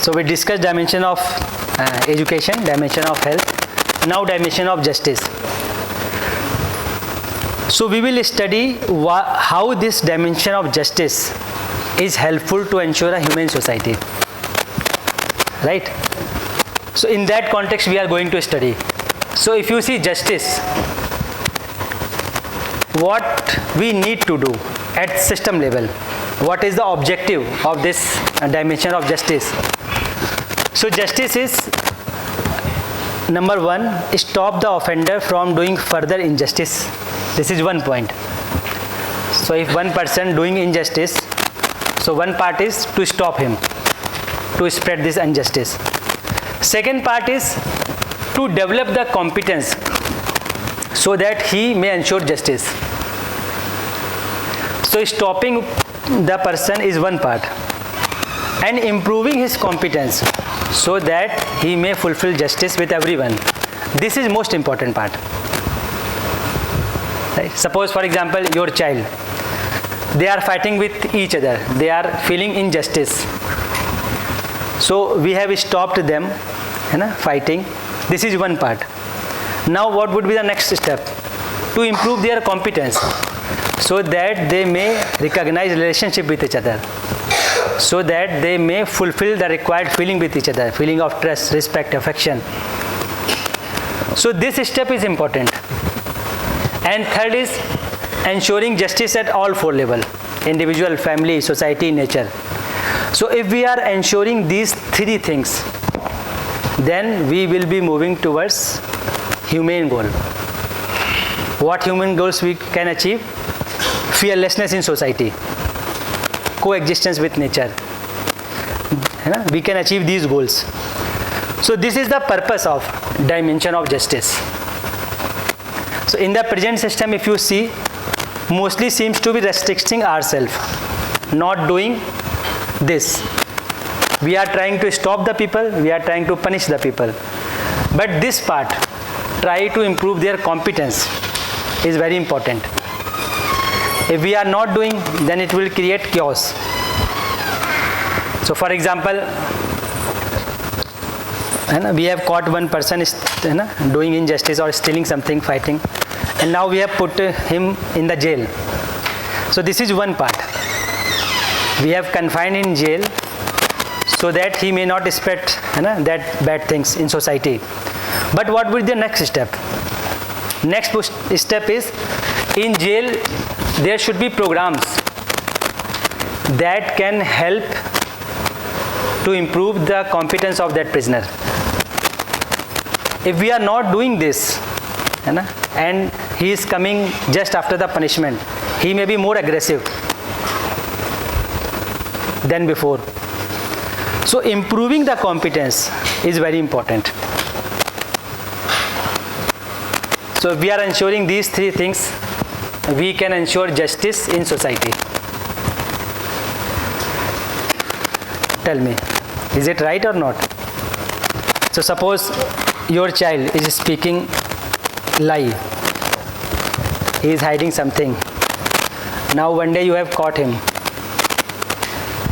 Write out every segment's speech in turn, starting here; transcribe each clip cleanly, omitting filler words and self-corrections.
So we discussed dimension of education, dimension of health, now dimension of justice. So we will study how this dimension of justice is helpful to ensure a humane society, right? So in that context we are going to study. So if you see justice, what we need to do at system level, what is the objective of this dimension of justice? So justice is, number one, stop the offender from doing further injustice. This is one point. So if one person doing injustice, so one part is to stop him, to spread this injustice. Second part is to develop the competence so that he may ensure justice. So stopping the person is one part, and improving his competence so that he may fulfill justice with everyone. This is most important part. Right? Suppose, for example, your child, they are fighting with each other, they are feeling injustice. So we have stopped them fighting. This is one part. Now what would be the next step? To improve their competence so that they may recognize relationship with each other, so that they may fulfill the required feeling with each other, feeling of trust, respect, affection. So this step is important. And third is ensuring justice at all four levels: individual, family, society, nature. So if we are ensuring these three things, then we will be moving towards humane goal. What human goals we can achieve? Fearlessness in society, coexistence with nature. We can achieve these goals. So this is the purpose of dimension of justice. So in the present system, if you see, mostly seems to be restricting ourselves, not doing this. We are trying to stop the people, we are trying to punish the people. But this part, try to improve their competence, is very important. If we are not doing, then it will create chaos. So for example, we have caught one person doing injustice or stealing something, fighting, and now we have put him in the jail. So this is one part. We have confined in jail so that he may not spread that bad things in society. But what will be the next step? Next step is, in jail there should be programs that can help to improve the competence of that prisoner. If we are not doing this, and he is coming just after the punishment, he may be more aggressive than before. So improving the competence is very important. So if we are ensuring these three things, we can ensure justice in society. Tell me, is it right or not? So suppose your child is speaking lie, he is hiding something. Now one day you have caught him.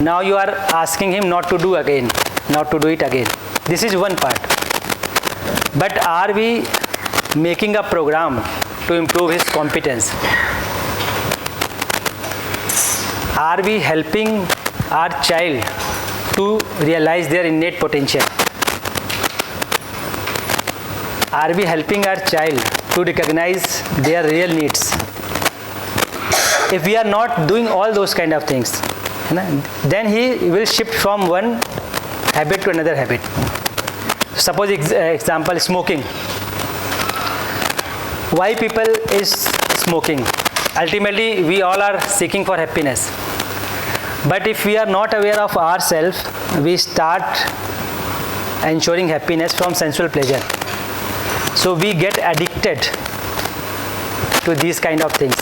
Now you are asking him not to do again, not to do it again. This is one part. But are we making a program to improve his competence? Are we helping our child to realize their innate potential? Are we helping our child to recognize their real needs? If we are not doing all those kind of things, then he will shift from one habit to another habit. Suppose example, smoking. Why people is smoking? Ultimately we all are seeking for happiness. But if we are not aware of ourselves, we start ensuring happiness from sensual pleasure. So we get addicted to these kind of things.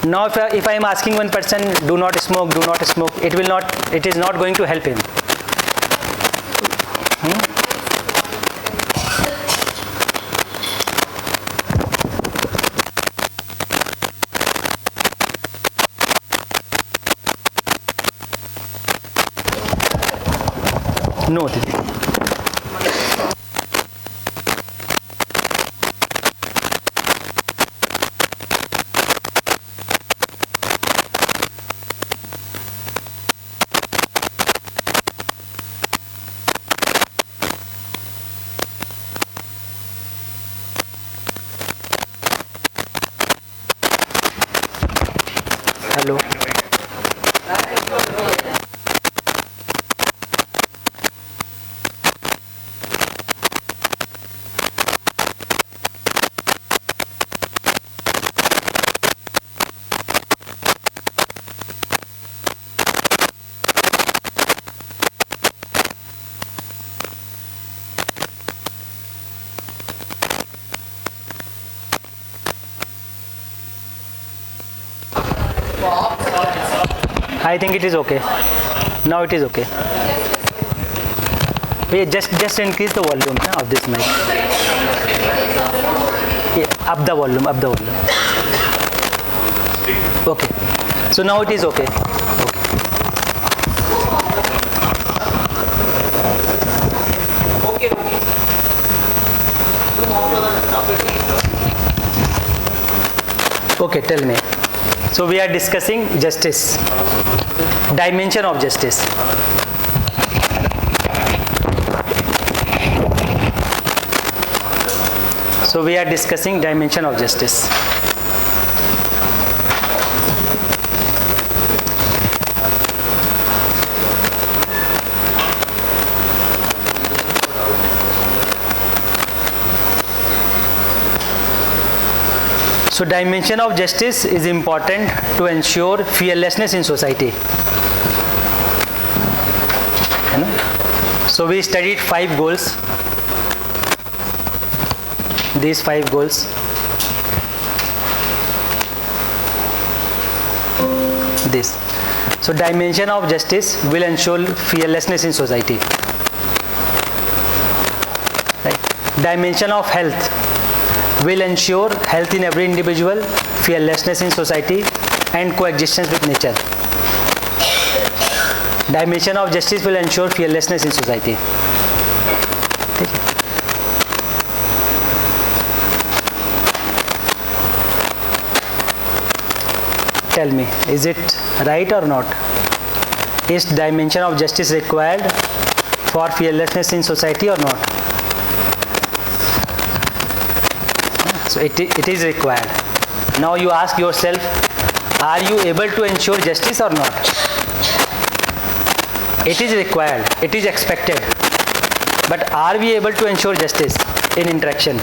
Now if I am asking one person, do not smoke, it is not going to help him. No, Didi. Hello. I think it is okay. Now it is okay. Yeah, just increase the volume of this mic. Yeah, up the volume. Okay. So now it is okay. Okay, tell me. So we are discussing justice, dimension of justice. So we are discussing dimension of justice. So dimension of justice is important to ensure fearlessness in society. So we studied 5 goals. These 5 goals. This. So dimension of justice will ensure fearlessness in society. Right. Dimension of health will ensure health in every individual, fearlessness in society, and coexistence with nature. Dimension of justice will ensure fearlessness in society. Tell me, is it right or not? Is dimension of justice required for fearlessness in society or not? So it is required. Now you ask yourself, are you able to ensure justice or not? It is required, it is expected. But are we able to ensure justice in interaction?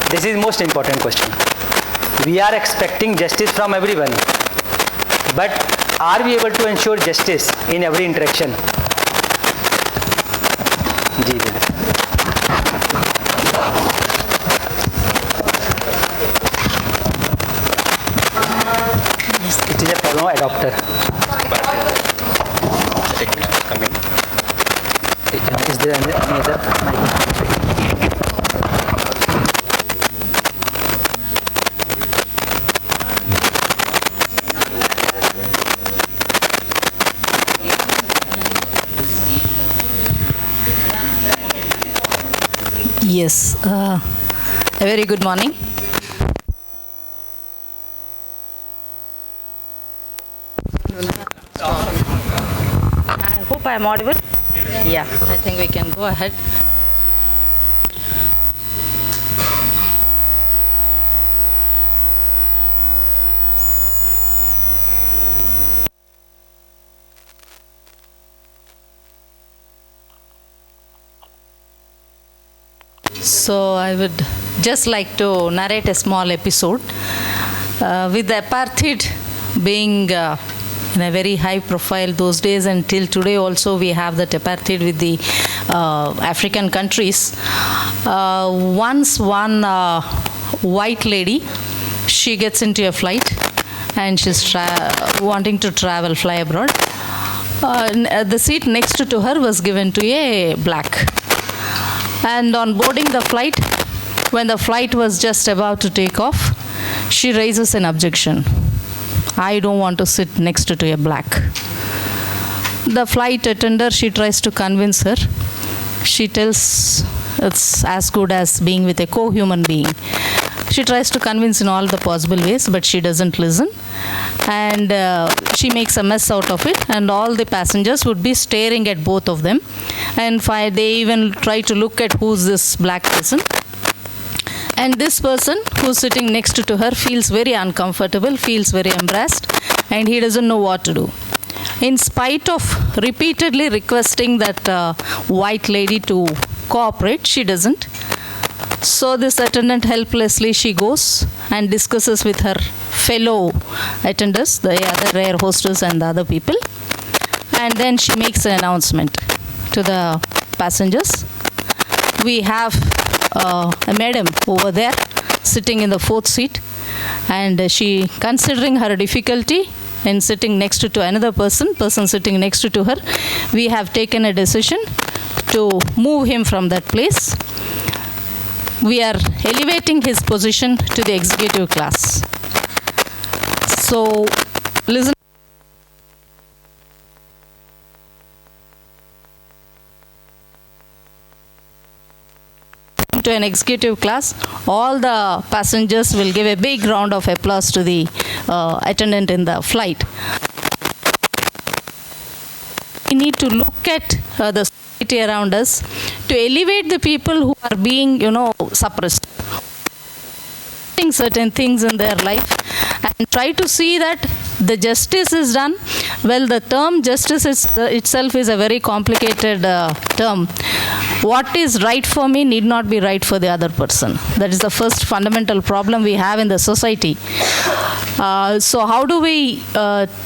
This is most important question. We are expecting justice from everyone. But are we able to ensure justice in every interaction? It is a problem of adopter. Is there any other microphone? Yes, a very good morning. I hope I am audible. Yeah, I think we can go ahead. So I would just like to narrate a small episode. With the apartheid being in a very high profile those days, and till today also we have that apartheid with the African countries. Once one white lady, she gets into a flight and she's wanting to fly abroad. The seat next to her was given to a black. And on boarding the flight, when the flight was just about to take off, she raises an objection. I don't want to sit next to a black. The flight attendant, she tries to convince her. She tells it's as good as being with a co-human being. She tries to convince in all the possible ways, but she doesn't listen. And she makes a mess out of it, and all the passengers would be staring at both of them. And they even try to look at who's this black person. And this person who's sitting next to her feels very uncomfortable, feels very embarrassed, and he doesn't know what to do. In spite of repeatedly requesting that white lady to cooperate, she doesn't. So this attendant helplessly, she goes and discusses with her fellow attendants, the other air hostess and the other people. And then she makes an announcement to the passengers. We have a madam over there sitting in the fourth seat, and she, considering her difficulty in sitting next to another person sitting next to her, we have taken a decision to move him from that place. We are elevating his position to the executive class. So, listen to an executive class, all the passengers will give a big round of applause to the attendant in the flight. We need to look at the society around us to elevate the people who are being, suppressed, certain things in their life, and try to see that the justice is done. Well, the term justice itself is a very complicated term. What is right for me need not be right for the other person. That is the first fundamental problem we have in the society. So how do we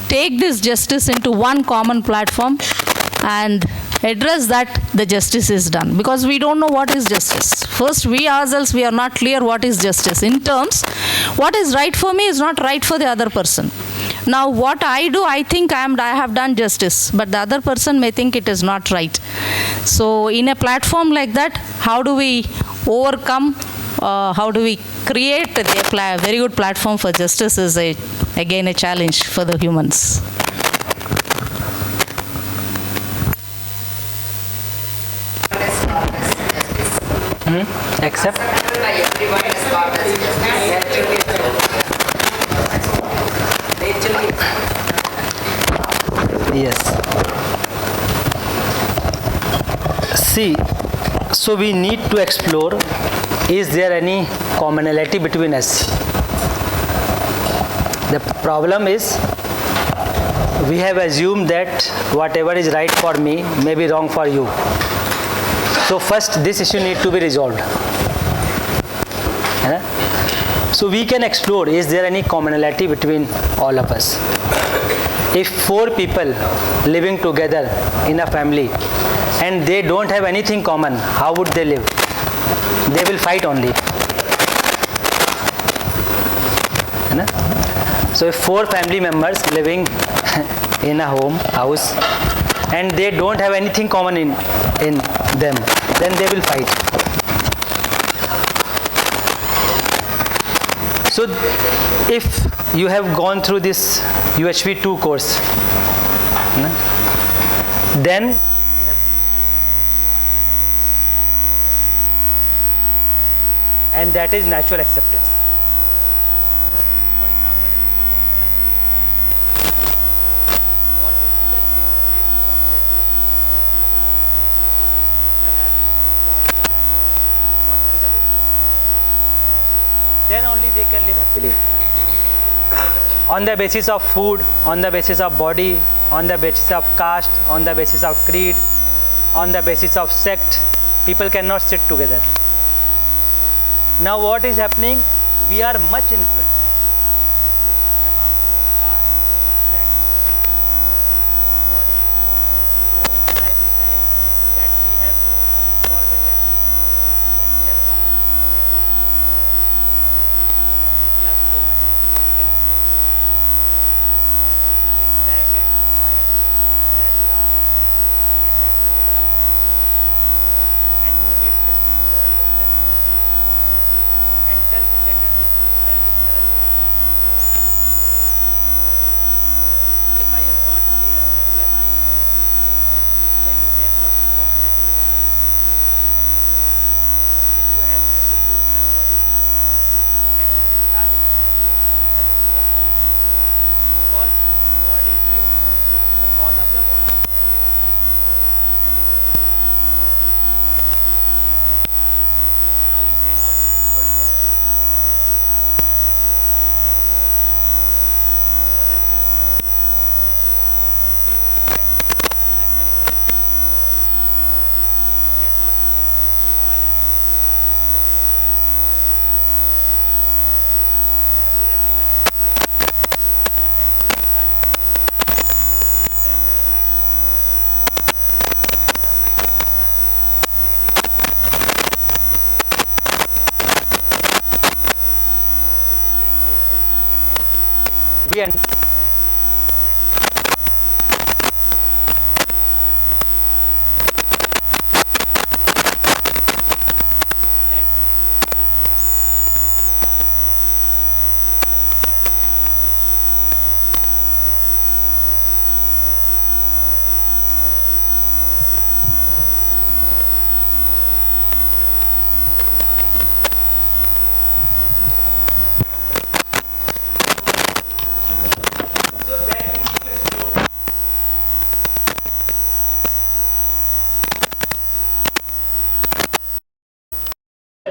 take this justice into one common platform and address that the justice is done? Because we don't know what is justice. First, we ourselves, we are not clear what is justice. In terms, what is right for me is not right for the other person. Now, what I do, I think I have done justice, but the other person may think it is not right. So, in a platform like that, how do we overcome, how do we create a very good platform for justice is, again, a challenge for the humans. Accept. Yes. See, so we need to explore, is there any commonality between us? The problem is, we have assumed that whatever is right for me may be wrong for you. So first, this issue needs to be resolved. So we can explore, is there any commonality between all of us? If 4 people living together in a family and they don't have anything common, how would they live? They will fight only. So if 4 family members living in a house and they don't have anything common in them, then they will fight. So if you have gone through this UHV 2 course, then and that is natural acceptance. Then only they can live happily. On the basis of food, on the basis of body, on the basis of caste, on the basis of creed, on the basis of sect, people cannot sit together. Now what is happening? We are much influenced.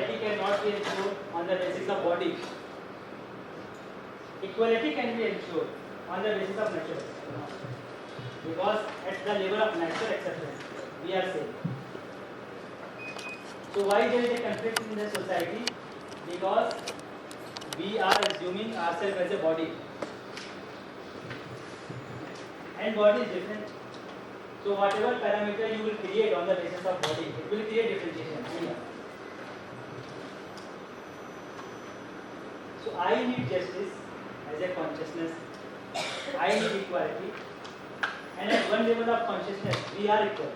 we cannot be ensured on the basis of body. Equality can be ensured on the basis of nature. Because at the level of natural acceptance, we are saying. So why there is a conflict in the society? Because we are assuming ourselves as a body. And body is different. So whatever parameter you will create on the basis of body, it will create differentiation. So I need justice as a consciousness. I need equality. And at one level of consciousness, we are equal.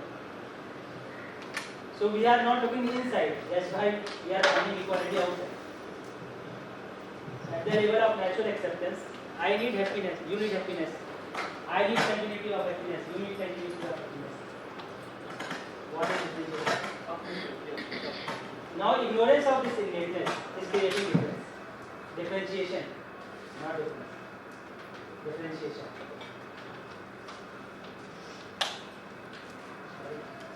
So we are not looking inside. That's why we are finding equality outside. At the level of natural acceptance, I need happiness. You need happiness. I need continuity of happiness. You need continuity of happiness. What is this? Now ignorance of this innateness is creating difference. Differentiation, not difference. Differentiation.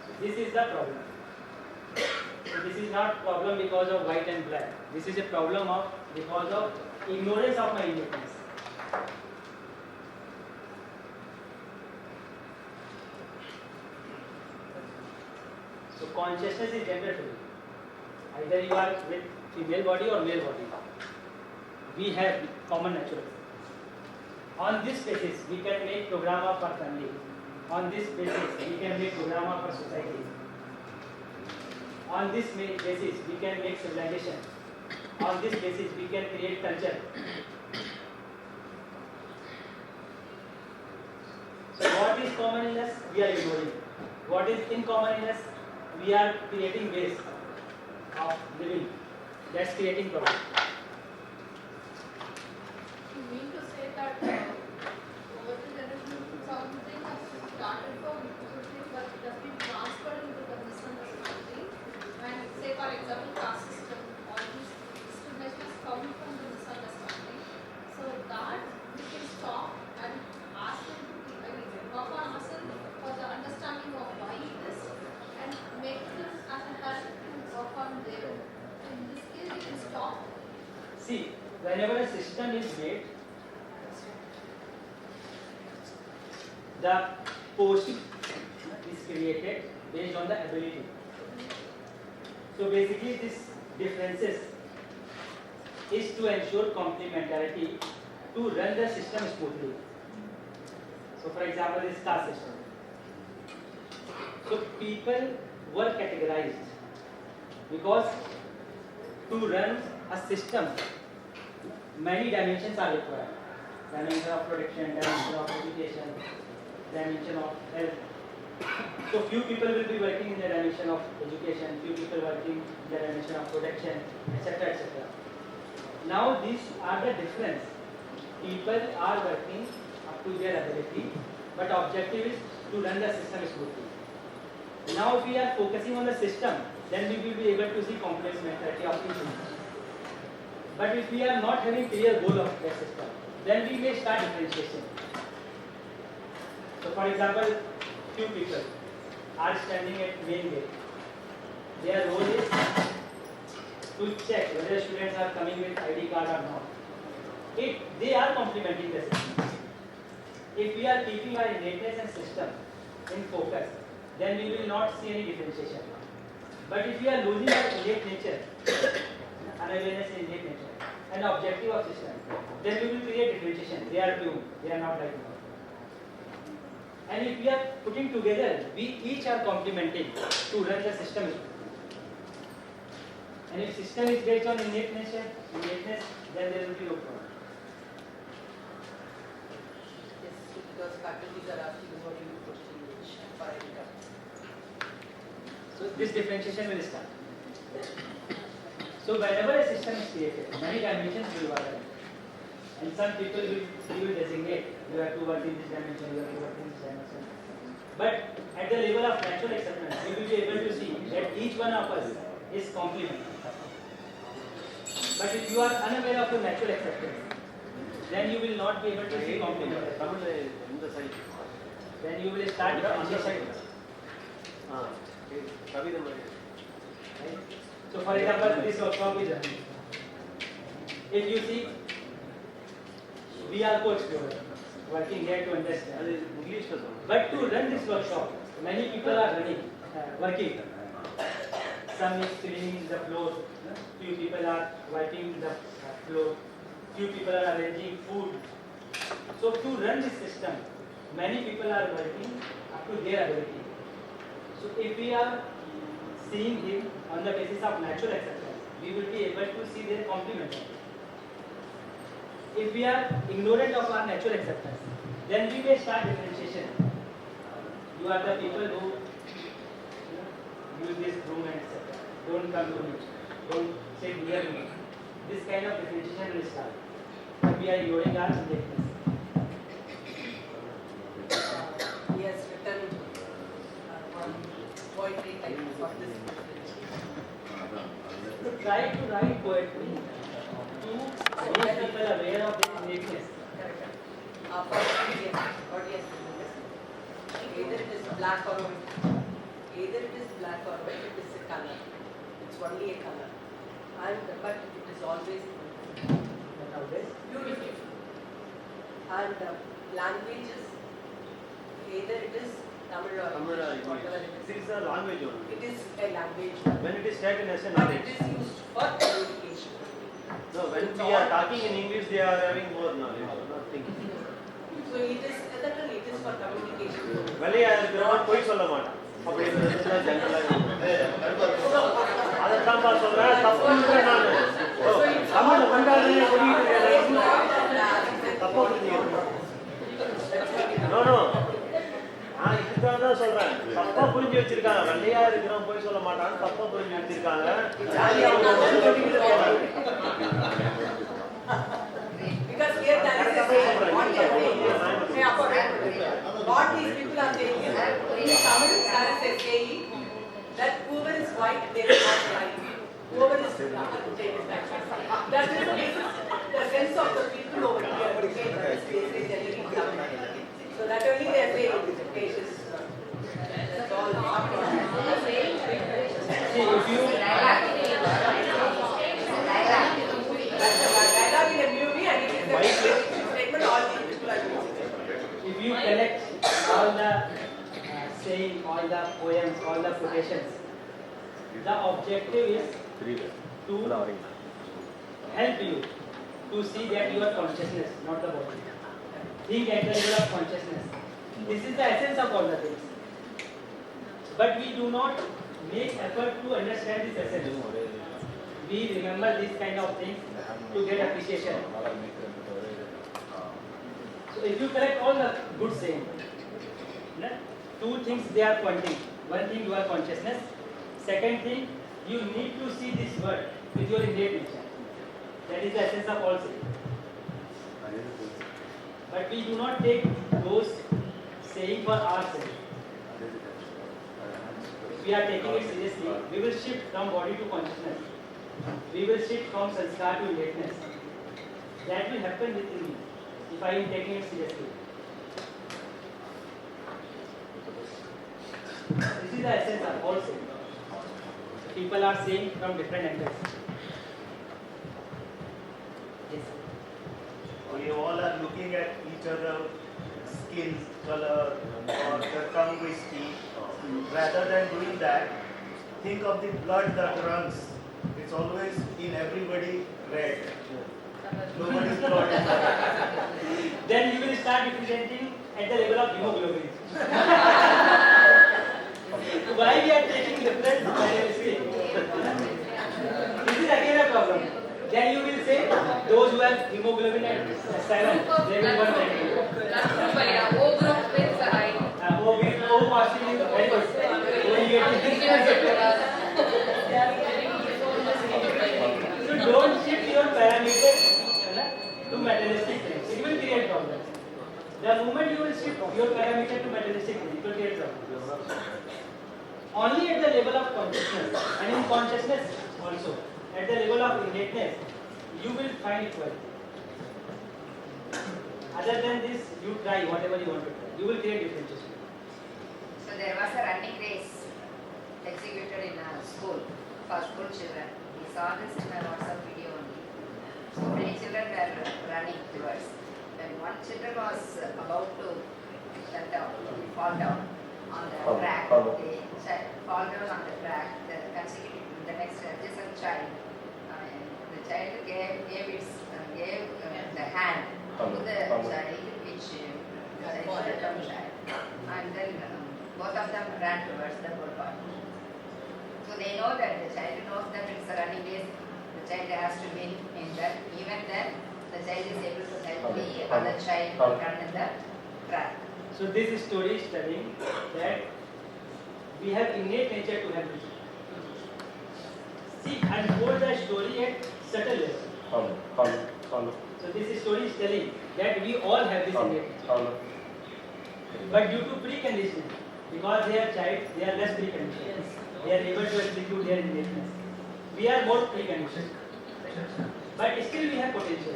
So this is the problem. So this is not problem because of white and black. This is a problem of because of ignorance of my innateness. So consciousness is gender fluid. Either you are with female body or male body. We have common nature. On this basis, we can make program for family. On this basis, we can make program for society. On this basis, we can make civilization. On this basis, we can create culture. So what is common in us? We are ignoring. What is in common in us? We are creating ways of living. That's creating problem. You mean to say that over the generation something has started from positive but it has been transferred into the misunderstanding, and say for example caste system, all these discriminations come from the misunderstanding, so that we can stop and ask them to work on ourselves for the understanding of why it is and make them as a person to work on their own. In this case we can stop. See, whenever a system is made, the post is created based on the ability. So basically this differences is to ensure complementarity to run the system smoothly. So for example, this caste system. So people were categorized because to run a system, many dimensions are required. Dimension of protection, dimension of education, dimension of health. So few people will be working in the dimension of education, few people working in the dimension of protection, etc. etc. Now these are the difference. People are working up to their ability, but objective is to run the system smoothly. Now if we are focusing on the system, then we will be able to see complementarity of each one. But if we are not having clear goal of the system, then we may start differentiation. So for example, few people are standing at main gate. Their role is to check whether students are coming with ID card or not. If they are complementing the system. If we are keeping our innateness and system in focus, then we will not see any differentiation. But if we are losing our innate nature, unawareness in innate nature, and objective of system, then we will create differentiation. They are doomed. They are not right now. And if we are putting together, we each are complementing to run the system. And if system is based on innate nature, innateness, then there will be no problem. this differentiation will start. So whenever a system is created, many dimensions will work. And some people will designate you have to work in this dimension, you have to work in this dimension. But at the level of natural acceptance, we will be able to see that each one of us is complementary. But if you are unaware of your natural acceptance, then you will not be able to see complementary. Then you will start differentiation. Right? So for example, this workshop is running. If you see, we are co-explorers working here to understand. But to run this workshop, many people are running, working. Some is cleaning the floor, few people are wiping the floor, few people are arranging food. So to run this system, many people are working up to their ability. So if we are seeing him on the basis of natural acceptance, we will be able to see their complementarity. If we are ignorant of our natural acceptance, then we may start differentiation. You are the people who use this room and etc. Don't come to me. Don't sit near me. This kind of differentiation will start. We are ignoring our subjectness. He has written one poetry type of this. So try to write poetry to make people aware of their uniqueness. For audience, either it is black or white. Either it is black or white, it is a color. It's only a color. But it is always beautiful. And languages, either it is Tamil or English, whatever it is. This is a language only. It is a language. When it is taken as a But knowledge. it is used for communication. No, when we are talking in English, they are having more knowledge, not thinking. So it is certainly it is for communication. வெளியே இருக்கிறவன் போய் சொல்ல மாட்டான். அப்படி இருக்கிறது ஜெனரலாக. அதைத்தான் நான் சொல்றேன். தப்புன்னு நான் தமிழ் பண்டாரே சொல்லிட்டு தப்பா புரிஞ்சுக்கிறேன். No no. நான் இதுக்காக தான் சொல்றேன். தப்பா புரிஞ்சு வச்சிருக்காங்க. வெள்ளையா இருக்கிறவன் போய் சொல்ல மாட்டான். தப்பா புரிஞ்சு வச்சிருக்காங்க. Because here there is a saying, what they are saying is, what these people are saying is, in Tamil there is a saying that whoever is white, they will not right. Whoever is black, they will right. That is the sense of the people over here. Okay, that is basically generally Tamil. So that only they are saying, okay, it is, that's all. See, if you That's the dialogue in a movie and it is a statement all these people are using. if you collect all the saying, all the poems, all the quotations, the objective is to help you to see that you are consciousness, not the body. Think at the level of consciousness. This is the essence of all the things. But we do not make effort to understand this essence. We remember these kind of things to get appreciation. So if you collect all the good saying, two things they are pointing. One thing you are consciousness. Second thing, you need to see this word with your innate nature. That is the essence of all saying. But we do not take those saying for ourselves. If we are taking it seriously, we will shift from body to consciousness. We will shift from sanskar to innateness. That will happen within me if I am taking it seriously. This is the essence of all saying. People are saying from different angles. Yes. We all are looking at each other, skin color, or the tongue we speak. Rather than doing that, think of the blood that runs. It's always in everybody red. Nobody's blood is red. Then you will start representing at the level of hemoglobin. Why we are taking different diagnostic? This is again a problem. Then you will say those who have hemoglobin at 7, they will want O group with high. O positive is very good. So don't shift your parameters to materialistic things. It will create problems. The moment you will shift your parameter to materialistic things, it will create problems. Only at the level of consciousness, and in consciousness also, at the level of innateness, you will find equality. Other than this, you try whatever you want to try. You will create differences. So there was a running race executed in a school for school children. We saw this in a WhatsApp video only. So many children were running towards. When one children was about to fall down on the track, they fall down on the track. The next adjacent child, the child gave the hand to the child, which the child, and then both of them ran towards the goal point. So they know that the child knows that it's a running race. The child has to win in that. Even then, the child is able to help the other child run in the track. So this story is telling that we have innate nature to help each other. See, unfold the story at subtle level. So this story is telling that we all have this innate nature. But due to preconditioning, because they are child, they are less preconditioned. They are able to execute their innateness. We are more preconditioned. But still we have potential.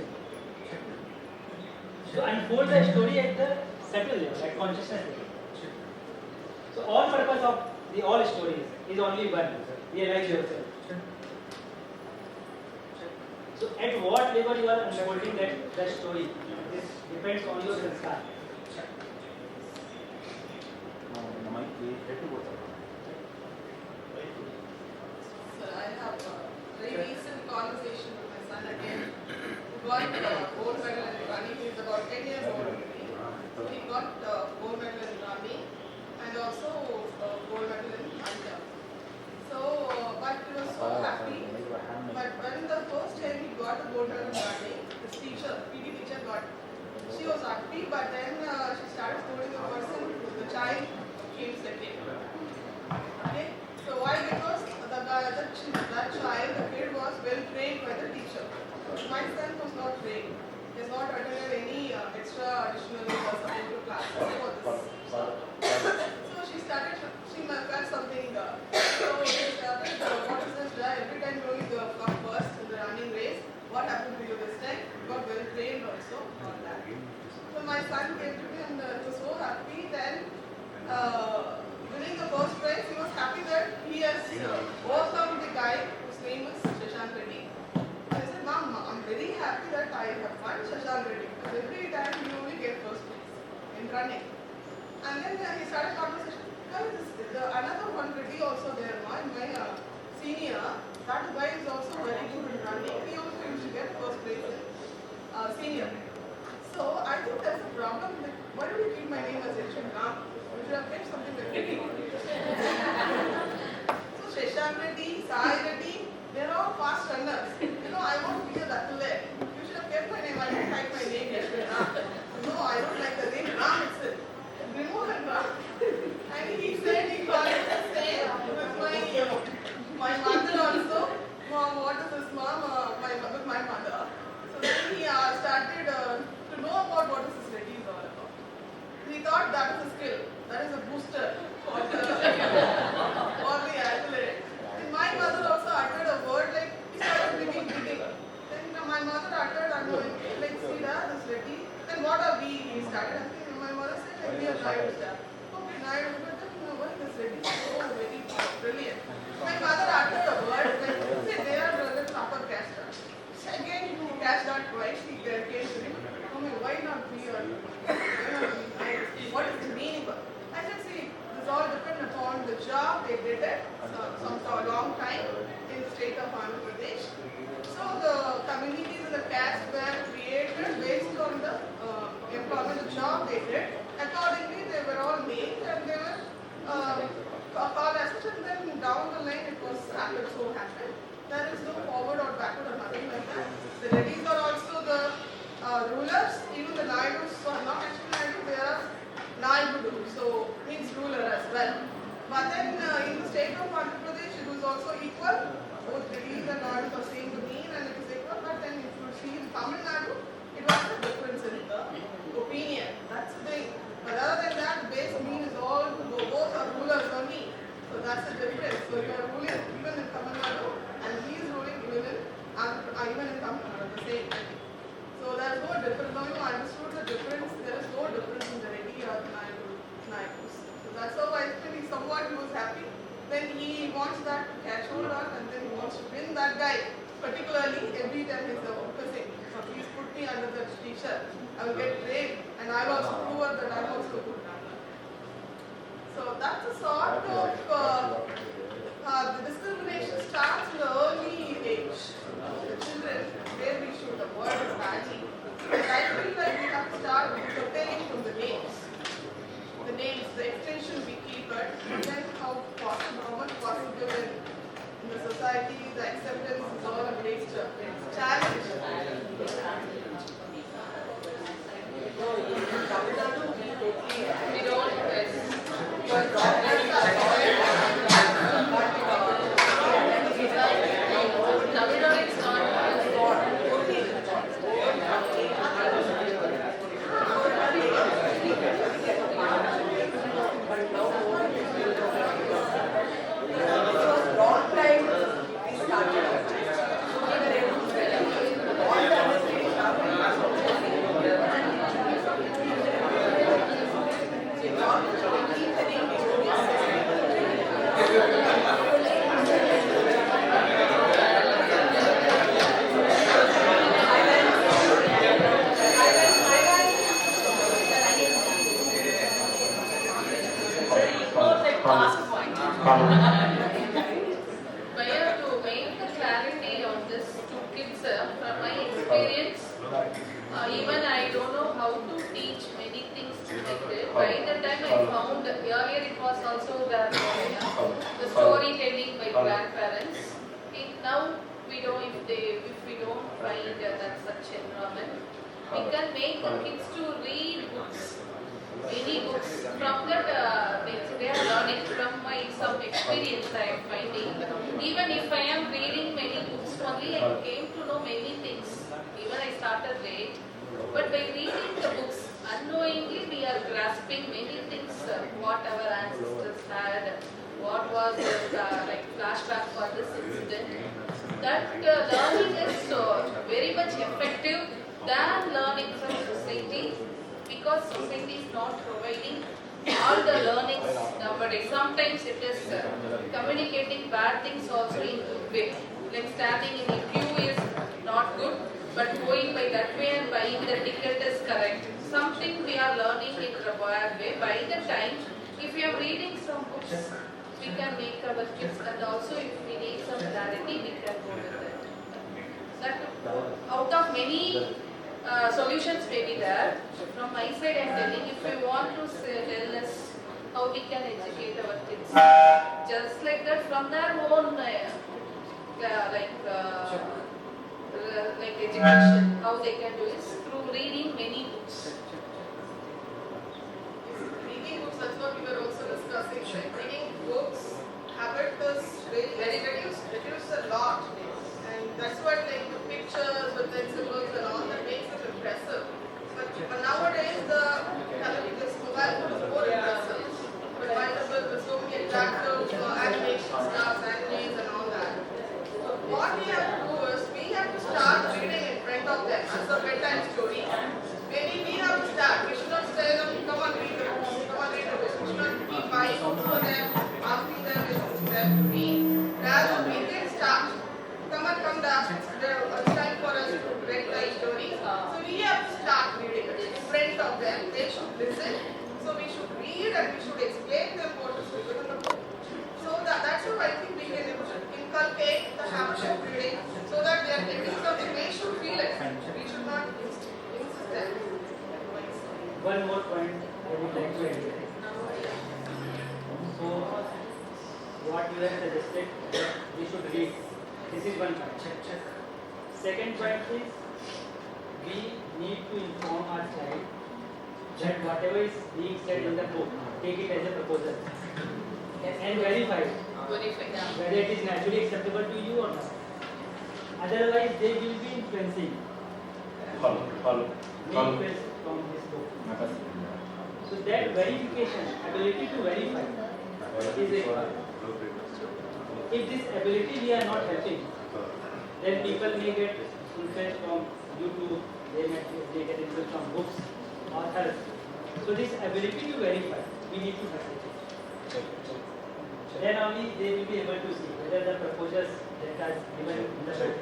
So unfold the story at the subtle level, at consciousness level. So all purpose of the all stories is only one. Realize yourself. So at what level you are unfolding that story, this depends on your sanskar. So I have a very recent conversation with my son again. He got gold medal in running. He's about 10 years old. He got gold medal in running and also gold medal in high jump. So, but he was so happy. But when the first time he got the gold medal in running, his teacher, PT teacher got. She was happy, but then she started scolding the person, the child came second. Okay. So why? Because that child, the kid was well trained by the teacher. My son was not trained. He has not attended any extra additional supplementary classes for this. So she felt something. So she started, what is this? Every time you come first in the running race, what happened to you this time? You got well trained also on that. So my son came to me and he was so happy. Then winning the first prize, he was happy that he has overcome the guy whose name is Shashank Reddy. I said, Mom, I'm very happy that I have won Shashank Reddy because every time you only get first place in running. And then he started conversation. Another one Reddy also there, my senior, that guy is also very good in running. He also used to get first place in senior. So I think there's a problem. Why do you keep my name as Shashank Ram? You should have kept something like Reddy. So Shashank Reddy, Sai Reddy, they're all fast runners. I want to be a athlete. You should have kept my name. I didn't like my name Yashwin Ram. No, I don't like the name Ram itself. Remove and Ram. And he said he called it the same with my mother also. Mom, what is this, Mom? With my mother. So then he started to know about what is this Reddy is all about. He thought that is a skill. That is a booster for the athlete. And my mother also uttered a word like, he started bringing. Then my mother uttered, I'm going, like, see that, this Reddy. Then what are we? He started asking. My mother said, like, we are Naidu. Okay, Naidu, but then what is this Reddy? So very brilliant. My mother uttered a word like, say, they are the upper caste. Again, he catch that twice, he came to me. Why not be or what is the meaning of it? I said, see, this all depends upon the job they did it some long time in the state of Andhra Pradesh. So the communities and the castes were created based on the employment, the job they did. Accordingly, they were all made and they were called as such, and then down the line it was happened, so happened. There is no forward or backward or nothing like that. The Reddys are also the rulers, even the Naidus are not actually Naidu, they are Naidu, so means ruler as well. But then in the also equal. Both Delhi and Nadu are saying the mean and it is equal, but then if you see in Tamil Nadu, it was a difference in the opinion. That's the thing. But other than that, the base mean is all, both are rulers only. So that's the difference. So you are ruling even in Tamil Nadu and he is ruling even in Tamil Nadu, the same. So there is no difference. Now you understood the difference. There is no difference in the Reddy or the Nayus. So that's how I think somewhat he was happy. Then he wants that to catch hold on and then he wants to win that guy. Particularly every time he's focusing. So please put me under the t-shirt. I will get brave and I will also prove that I am also good. So that's a sort of the discrimination starts in the early age. The children, where we should avoid is badly. But I feel like we have to start preparing from the names. The names, the extension we keep it, and then how much possible in the society, the acceptance is all a based challenge. We don't Where to make the clarity on this to kids from my experience, even I don't know how to teach many things to kids. By the time I found, earlier it was also the storytelling by grandparents. Now we don't, if we don't find that such environment, we can make the kids to read books. Many books. From that, they are learning. From my some experience I am finding. Even if I am reading many books, only I came to know many things. Even I started late. But by reading the books, unknowingly we are grasping many things. What our ancestors had, what was like flashback for this incident. That learning is very much effective than learning from society. Because society is not providing all the learnings nowadays. Sometimes it is communicating bad things also in good way. Like standing in a queue is not good, but going by that way and buying the ticket is correct. Something we are learning in the bad way. By the time, if we are reading some books, we can make our kids, and also if we need some clarity, we can go with it. That out of many solutions may be there. From my side I am telling, if we want to tell us how we can educate our kids, just like that from their own like education, how they can do is through reading many books. Reading books, that's what we were also discussing. Right? Reading books, habit is very reduced a lot. And that's what like the pictures with the symbols and all that makes it impressive. But nowadays this mobile phone is more impressive. But why there's so many attractive animation stuff, animes and all that. So what we have to do is we have to start reading in front of them as a bedtime story. Maybe we have to start. We should not tell them, come on read the book, come on read the book. We should not be buying books for them, asking them to read. Rather we can start. Come down. It's time for us to read the story. So we have to start reading it in front of them. They should listen. So we should read and we should explain them what is written in the book. So that's how I think we can inculcate the habit of reading so that they are getting something. They should feel it. We should not insist them. One more point I would like to add. So, what you have suggested that we should read. This is one point. Check. Second point is we need to inform our child that whatever is being said in the book, take it as a proposal and verify it. verify. Yeah. whether it is naturally acceptable to you or not. Otherwise, they will be influencing. May influence from this book. So that verification, ability to verify, is required. If this ability we are not having, then people may get influenced from YouTube, they get influenced from books, authors. So this ability to verify, we need to have it. Then only they will be able to see whether the proposals that are given in the book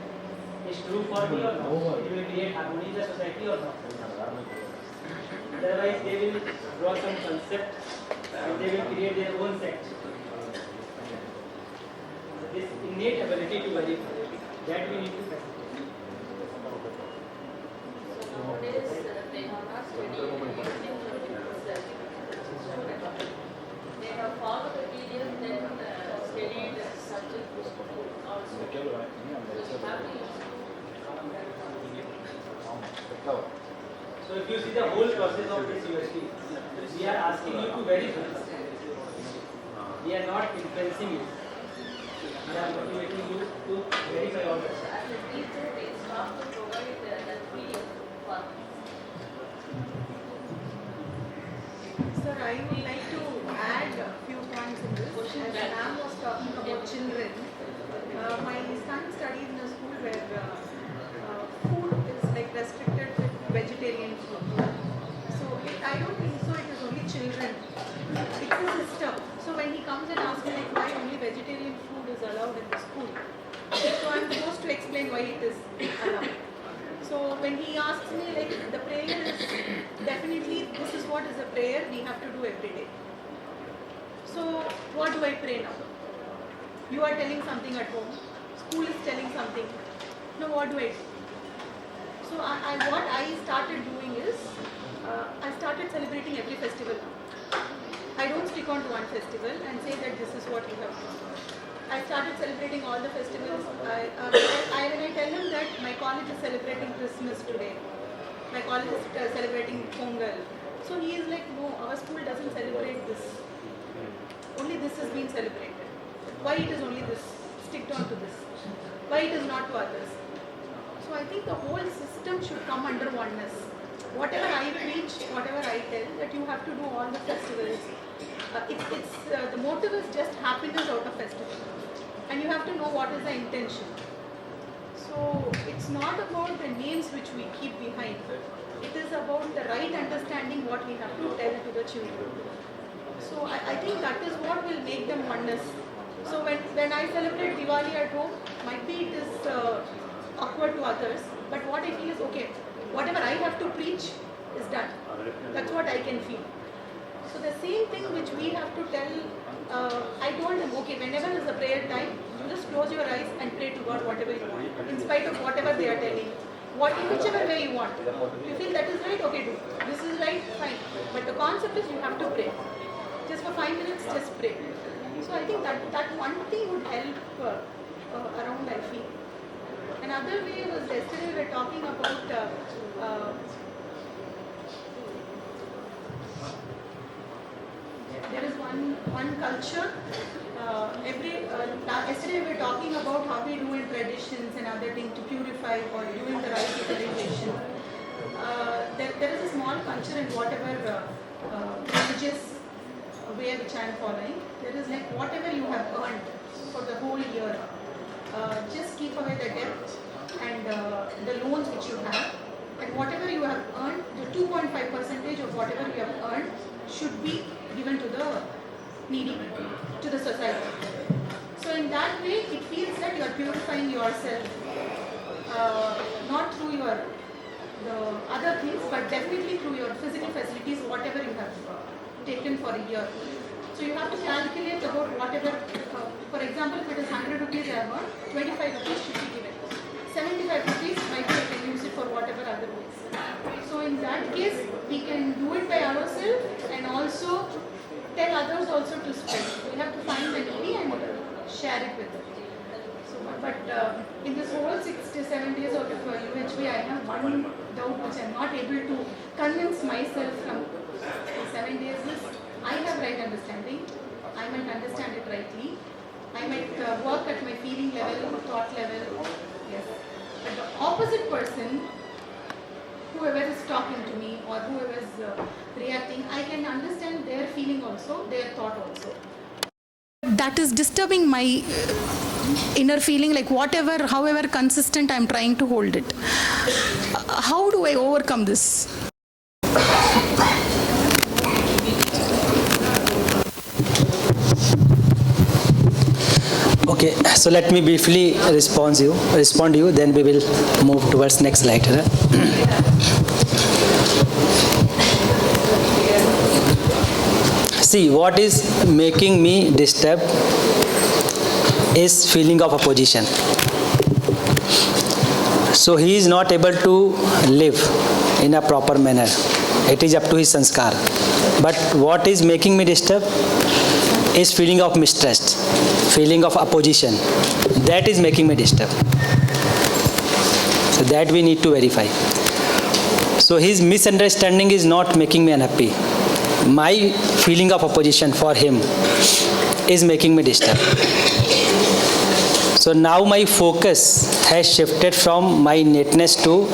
is true for me or not. It will create harmony in the society or not. Otherwise, they will draw some concept and they will create their own sect. So this innate ability to verify, that we need to facilitate. So nowadays they have not studied anything they have followed the PDF, then studied the subject also. So you have to use. So if you see the whole process of this USP, we are asking you to verify. We are not influencing you. We are motivating you to verify all this. As a teacher, they stop to provide that PDF for. Sir, I would like to add a few points in this. As Ma'am was talking about children, my son studies in a school where food is like restricted with vegetarian food. So I don't think so it is only children. It's a system. So when he comes and asks me like why only vegetarian food is allowed in the school, so I'm supposed to explain why it is allowed. So when he asks me like the prayer is definitely this is what is a prayer we have to do every day. So what do I pray now? You are telling something at home, school is telling something. Now what do I do? So what I started doing is I started celebrating every festival. I don't stick on to one festival and say that this is what you have to do. I started celebrating all the festivals. When I tell him that my college is celebrating Christmas today, my college is celebrating Pongal. So he is like, no, our school doesn't celebrate this. Only this has been celebrated. Why it is only this? Stick on to this. Why it is not to others? So I think the whole system should come under oneness. Whatever I preach, whatever I tell, that you have to do all the festivals. The motive is just happiness out of festival. And you have to know what is the intention. So it's not about the names which we keep behind. It is about the right understanding what we have to tell to the children. So I think that is what will make them oneness. So when I celebrate Diwali at home, might be it is awkward to others, but what I feel is okay, whatever I have to preach is done. That's what I can feel. So the same thing which we have to tell, I told them, okay, whenever is the prayer time, you just close your eyes and pray to God whatever you want, in spite of whatever they are telling. In whichever way you want. You feel that is right, okay, do. This is right, fine. But the concept is you have to pray. Just for 5 minutes, just pray. So I think that one thing would help around, I feel. Another way was yesterday we were talking about there is one culture. Yesterday we were talking about how we do in traditions and other things to purify or doing the right utilization. There is a small culture in whatever religious way which I am following. There is like whatever you have earned for the whole year, just keep away the debt and the loans which you have, and whatever you have earned, the 2.5% of whatever you have earned should be given to the needy, to the society. So in that way, it feels that you are purifying yourself, not through the other things, but definitely through your physical facilities, whatever you have taken for a year. So you have to calculate about whatever, for example, if it is 100 rupees I have earned, 25 rupees should be given. 75 rupees might be I can use it for whatever other ways. So in that case, we can do it by ourselves and also tell others also to spread. We have to find the needy and share it with them. So, but in this whole 6 to 7 days out of UHV, I have one doubt which I am not able to convince myself from 7 days is I have right understanding. I might understand it rightly. I work at my feeling level, thought level. Yes. But the opposite person, whoever is talking to me or whoever is reacting, I can understand their feeling also, their thought also. That is disturbing my inner feeling, like whatever, however consistent I'm trying to hold it. How do I overcome this? Okay, so let me briefly respond to you, then we will move towards next slide. See, what is making me disturbed is feeling of opposition. So he is not able to live in a proper manner. It is up to his sanskar. But what is making me disturbed is feeling of mistrust, feeling of opposition. That is making me disturbed. So that we need to verify. So his misunderstanding is not making me unhappy. My feeling of opposition for him is making me disturbed. So now my focus has shifted from my neatness to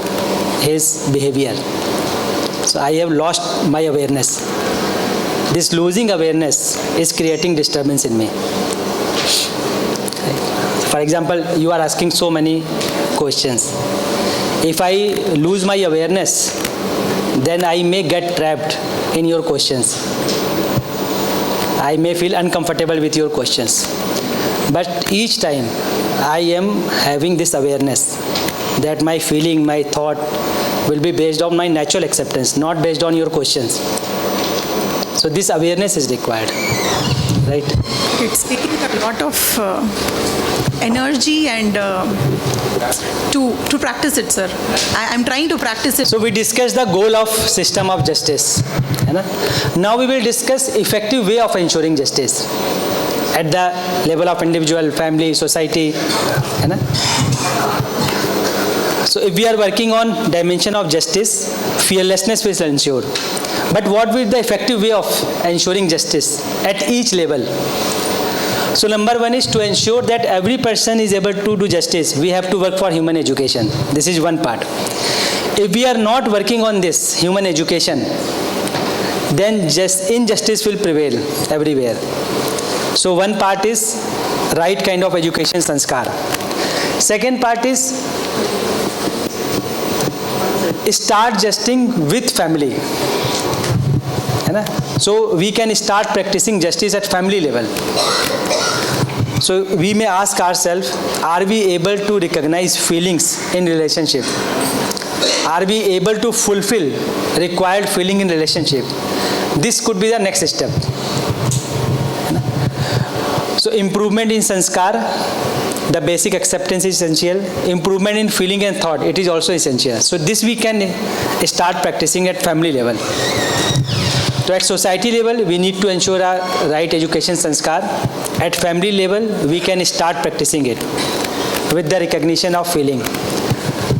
his behavior. So I have lost my awareness. This losing awareness is creating disturbance in me. For example, you are asking so many questions. If I lose my awareness, then I may get trapped in your questions. I may feel uncomfortable with your questions. But each time I am having this awareness that my feeling, my thought will be based on my natural acceptance, not based on your questions. So this awareness is required, right? It's taking a lot of energy and to practice it, sir. I'm trying to practice it. So we discussed the goal of system of justice. Now we will discuss effective way of ensuring justice at the level of individual, family, society. So if we are working on dimension of justice, fearlessness will ensure. But what will be the effective way of ensuring justice at each level? So number one is to ensure that every person is able to do justice. We have to work for human education. This is one part. If we are not working on this human education, then injustice will prevail everywhere. So one part is right kind of education sanskar. Second part is start justing with family. So we can start practicing justice at family level. So we may ask ourselves, are we able to recognize feelings in relationship? Are we able to fulfill required feeling in relationship? This could be the next step. So improvement in sanskar, the basic acceptance is essential. Improvement in feeling and thought, it is also essential. So this we can start practicing at family level. So at society level, we need to ensure a right education sanskar. At family level, we can start practicing it with the recognition of feeling.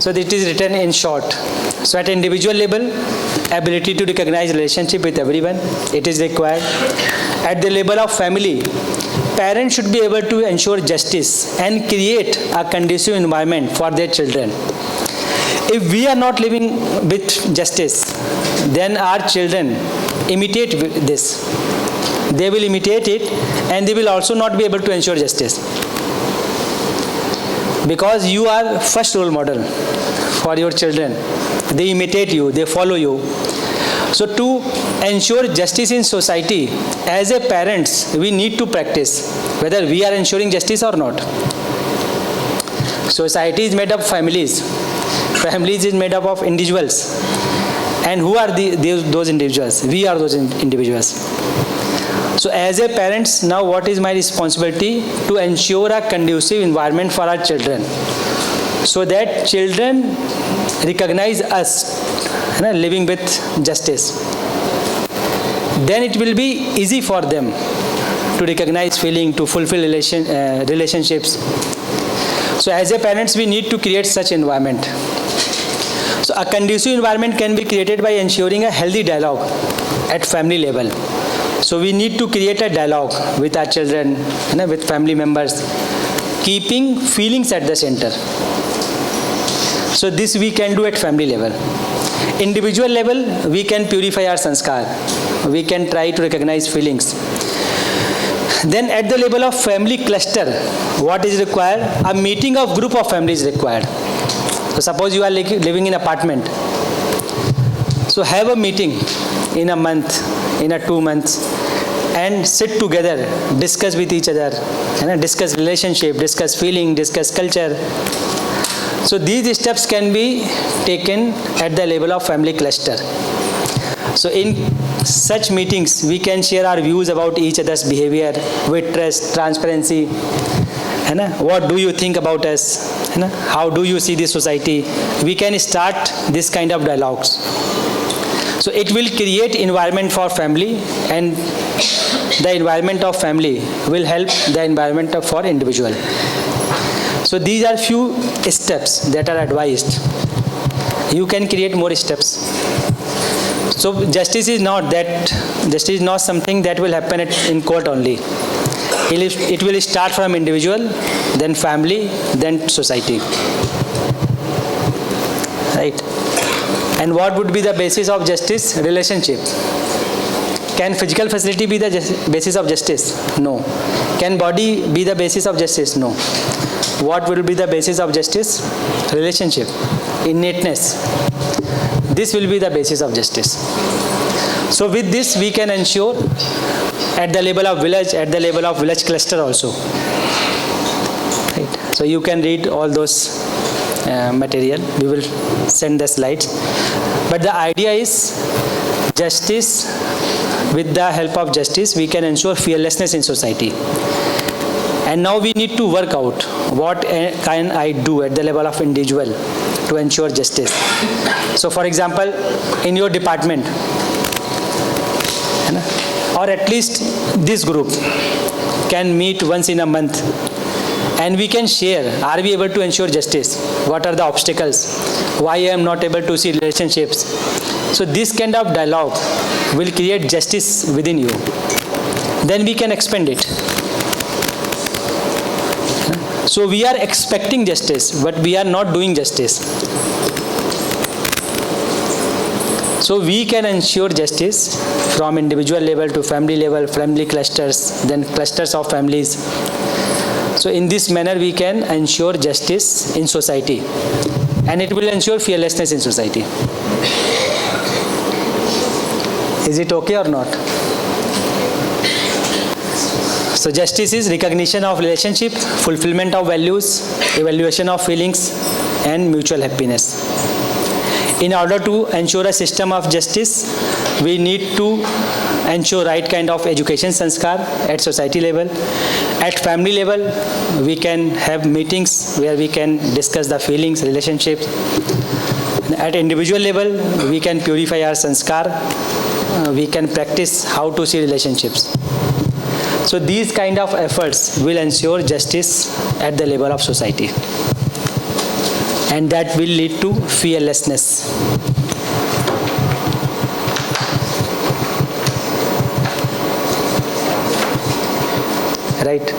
So it is written in short. So at individual level, ability to recognize relationship with everyone, it is required. At the level of family, parents should be able to ensure justice and create a conducive environment for their children. If we are not living with justice, then our children imitate this. They will imitate it and they will also not be able to ensure justice. Because you are first role model for your children. They imitate you, they follow you. So to ensure justice in society, as a parents, we need to practice whether we are ensuring justice or not. Society is made up of families. Families is made up of individuals. And who are those individuals? We are those individuals. So as a parents, now what is my responsibility? To ensure a conducive environment for our children, so that children recognize us living with justice. Then it will be easy for them to recognize feeling, to fulfill relationships. So as a parents, we need to create such environment. So a conducive environment can be created by ensuring a healthy dialogue at family level. So we need to create a dialogue with our children, with family members, keeping feelings at the center. So this we can do at family level. Individual level, we can purify our sanskar. We can try to recognize feelings. Then at the level of family cluster, what is required? A meeting of group of families is required. So suppose you are living in apartment. So have a meeting in a month, in a 2 months, and sit together, discuss with each other, discuss relationship, discuss feeling, discuss culture. So these steps can be taken at the level of family cluster. So in such meetings, we can share our views about each other's behavior with trust, transparency. What do you think about us? How do you see this society? We can start this kind of dialogues. So it will create environment for family, and the environment of family will help the environment for individual. So these are few steps that are advised. You can create more steps. So justice is not something that will happen in court only. It will start from individual, then family, then society. Right? And what would be the basis of justice? Relationship. Can physical facility be the basis of justice? No. Can body be the basis of justice? No. What will be the basis of justice? Relationship. Innateness. This will be the basis of justice. So with this we can ensure at the level of village, at the level of village cluster also. Right. So you can read all those material. We will send the slides. But the idea is justice, with the help of justice, we can ensure fearlessness in society. And now we need to work out what can I do at the level of individual to ensure justice. So for example, in your department, or at least this group can meet once in a month, and we can share, are we able to ensure justice? What are the obstacles? Why I am not able to see relationships? So this kind of dialogue will create justice within you. Then we can expand it. So we are expecting justice, but we are not doing justice. So we can ensure justice from individual level to family level, family clusters, then clusters of families. So in this manner we can ensure justice in society, and it will ensure fearlessness in society. Is it okay or not? So justice is recognition of relationship, fulfillment of values, evaluation of feelings, and mutual happiness. In order to ensure a system of justice, we need to ensure right kind of education sanskar at society level. At family level, we can have meetings where we can discuss the feelings, relationships. At individual level, we can purify our sanskar. We can practice how to see relationships. So these kind of efforts will ensure justice at the level of society. And that will lead to fearlessness. Right?